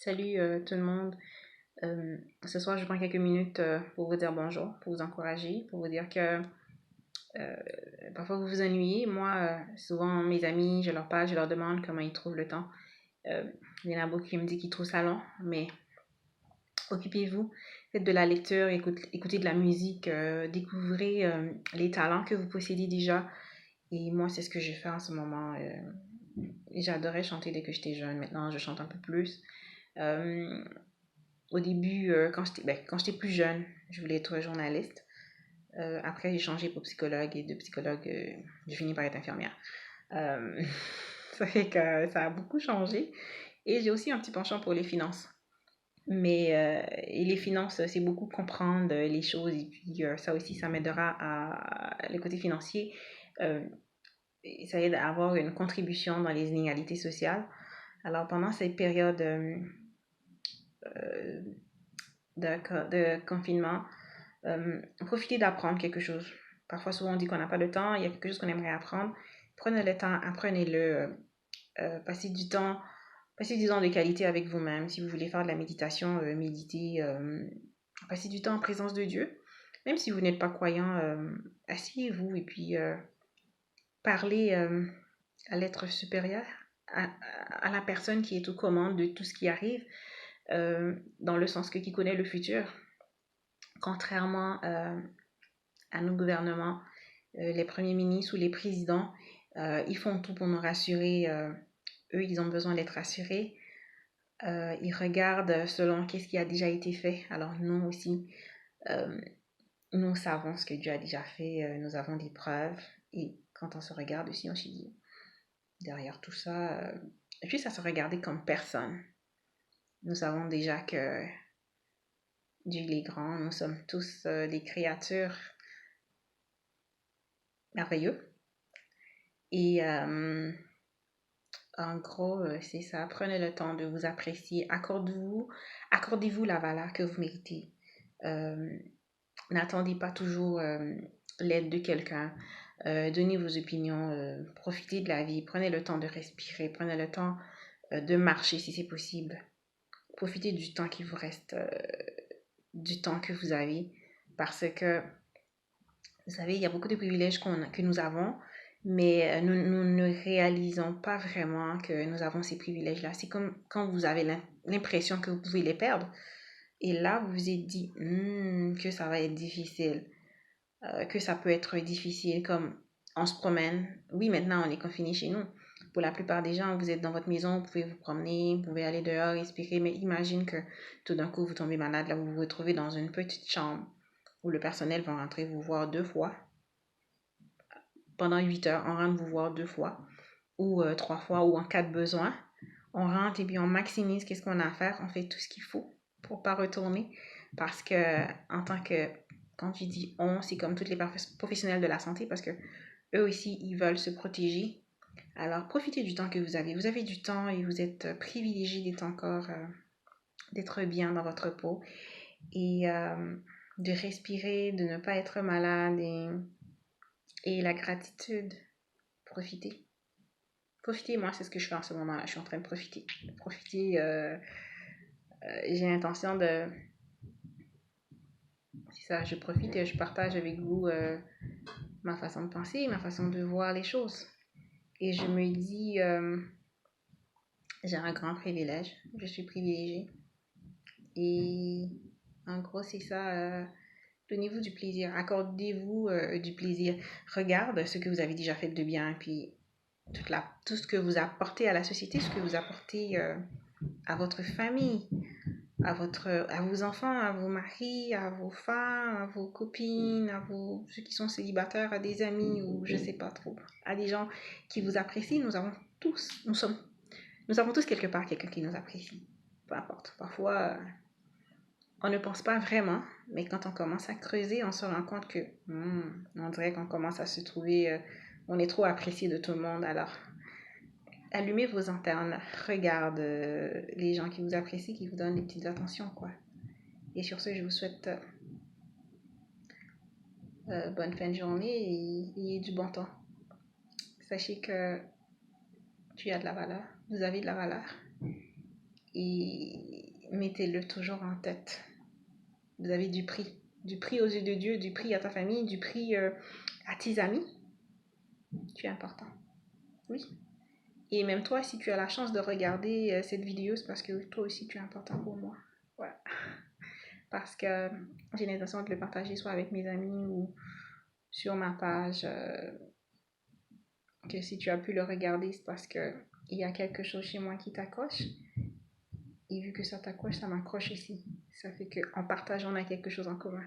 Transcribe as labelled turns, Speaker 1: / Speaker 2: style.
Speaker 1: Salut tout le monde. Ce soir, je prends quelques minutes pour vous dire bonjour, pour vous encourager, pour vous dire que euh, parfois vous vous ennuyez. Moi, souvent, mes amis, je leur parle, je leur demande comment ils trouvent le temps. Euh, il y en a beaucoup qui me disent qu'ils trouvent ça long, mais occupez-vous, faites de la lecture, écoutez de la musique, découvrez les talents que vous possédez déjà. Et moi, c'est ce que je fais en ce moment. J'adorais chanter dès que j'étais jeune. Maintenant, je chante un peu plus. Euh, Au début, quand j'étais plus jeune, je voulais être journaliste. Après, j'ai changé pour psychologue et de psychologue, j'ai fini par être infirmière. Euh, Ça fait que ça a beaucoup changé. Et j'ai aussi un petit penchant pour les finances. Et les finances, c'est beaucoup comprendre les choses. Et puis, ça aussi, ça m'aidera à le côté financier. Euh, et ça aide à avoir une contribution dans les inégalités sociales. Alors, pendant cette période euh, de confinement, profitez d'apprendre quelque chose. Parfois, souvent, on dit qu'on n'a pas le temps, il y a quelque chose qu'on aimerait apprendre. Prenez le temps, apprenez-le, passez passez du temps de qualité avec vous-même. Si vous voulez faire de la méditation, méditez, passez du temps en présence de Dieu. Même si vous n'êtes pas croyant, asseyez-vous et puis parlez à l'être supérieur, à, à la personne qui est aux commandes de tout ce qui arrive, dans le sens qui connaît le futur. Contrairement à nos gouvernements, les premiers ministres ou les présidents, ils font tout pour nous rassurer. Eux, ils ont besoin d'être rassurés. Ils regardent selon qu'est-ce qui a déjà été fait. Alors nous aussi, euh, nous savons ce que Dieu a déjà fait. Nous avons des preuves. Et quand on se regarde aussi, on se dit, derrière tout ça, et puis ça se regarder comme personne. Nous savons déjà que Dieu est grand. Nous sommes tous des créatures merveilleuses. Et en gros, c'est ça. Prenez le temps de vous apprécier. Accordez-vous la valeur que vous méritez. Euh, N'attendez pas toujours l'aide de quelqu'un. Donnez vos opinions. Profitez de la vie. Prenez le temps de respirer. Prenez le temps de marcher si c'est possible. Profitez du temps qui vous reste, du temps que vous avez. Parce que, vous savez, il y a beaucoup de privilèges que nous avons, mais nous ne réalisons pas vraiment que nous avons ces privilèges-là. C'est comme quand vous avez l'impression que vous pouvez les perdre. Et là, vous vous êtes dit que ça va être difficile, que ça peut être difficile, comme on se promène. Oui, maintenant, on est confiné chez nous. Pour la plupart des gens, vous êtes dans votre maison, vous pouvez vous promener, vous pouvez aller dehors, respirer, mais imagine que tout d'un coup, vous tombez malade, là, vous vous retrouvez dans une petite chambre où le personnel va rentrer vous voir 2 fois. Pendant 8 heures, on rentre vous voir 2 fois, ou 3 fois, ou en cas de besoin. On rentre et puis on maximise qu'est-ce qu'on a à faire, on fait tout ce qu'il faut pour pas retourner. Parce que, en tant que, quand tu dis on, c'est comme tous les professionnels de la santé, parce que eux aussi, ils veulent se protéger. Alors, profitez du temps que vous avez. Vous avez du temps et vous êtes privilégié d'être encore, d'être bien dans votre peau et de respirer, de ne pas être malade et la gratitude. Profitez. Profitez, moi, c'est ce que je fais en ce moment-là. Je suis en train de profiter. Profiter, j'ai l'intention de. C'est ça, je profite et je partage avec vous ma façon de penser, ma façon de voir les choses. Et je me dis, j'ai un grand privilège. Je suis privilégiée. Et en gros, c'est ça. Donnez-vous du plaisir. Accordez-vous du plaisir. Regarde ce que vous avez déjà fait de bien. Puis tout ce que vous apportez à la société, ce que vous apportez à votre famille, à vos enfants, à vos maris, à vos femmes, à vos copines, ceux qui sont célibataires, à des amis ou je sais pas trop, à des gens qui vous apprécient. Nous avons tous quelque part quelqu'un qui nous apprécie. Peu importe. Parfois, on ne pense pas vraiment, mais quand on commence à creuser, on se rend compte que on dirait qu'on commence à se trouver, on est trop apprécié de tout le monde. Alors, allumez vos antennes, regarde les gens qui vous apprécient, qui vous donnent des petites attentions, quoi. Et sur ce, je vous souhaite bonne fin de journée et du bon temps. Sachez que tu as de la valeur, vous avez de la valeur et mettez-le toujours en tête. Vous avez du prix aux yeux de Dieu, du prix à ta famille, du prix à tes amis. Tu es important. Oui. Et même toi, si tu as la chance de regarder cette vidéo, c'est parce que toi aussi tu es important pour moi. Voilà. Parce que j'ai l'intention de le partager soit avec mes amis ou sur ma page. Que si tu as pu le regarder, c'est parce que il y a quelque chose chez moi qui t'accroche. Et vu que ça t'accroche, ça m'accroche ici. Ça fait qu'en partageant, on a quelque chose en commun.